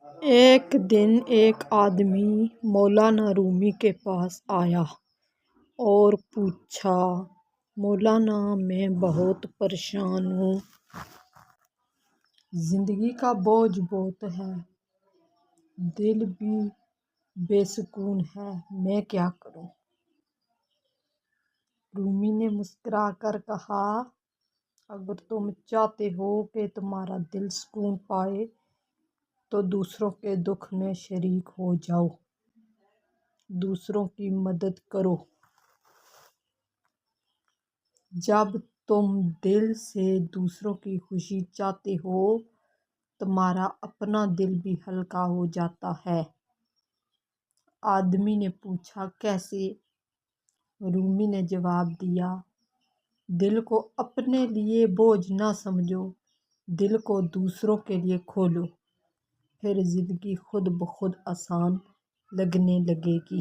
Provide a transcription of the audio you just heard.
ایک دن ایک آدمی مولانا رومی کے پاس آیا اور پوچھا، مولانا میں بہت پریشان ہوں، زندگی کا بوجھ بہت ہے، دل بھی بے سکون ہے، میں کیا کروں؟ رومی نے مسکرا کر کہا، اگر تم چاہتے ہو کہ تمہارا دل سکون پائے تو دوسروں کے دکھ میں شریک ہو جاؤ، دوسروں کی مدد کرو۔ جب تم دل سے دوسروں کی خوشی چاہتے ہو، تمہارا اپنا دل بھی ہلکا ہو جاتا ہے۔ آدمی نے پوچھا، کیسے؟ رومی نے جواب دیا، دل کو اپنے لیے بوجھ نہ سمجھو، دل کو دوسروں کے لیے کھولو، پھر زندگی خود بخود آسان لگنے لگے گی۔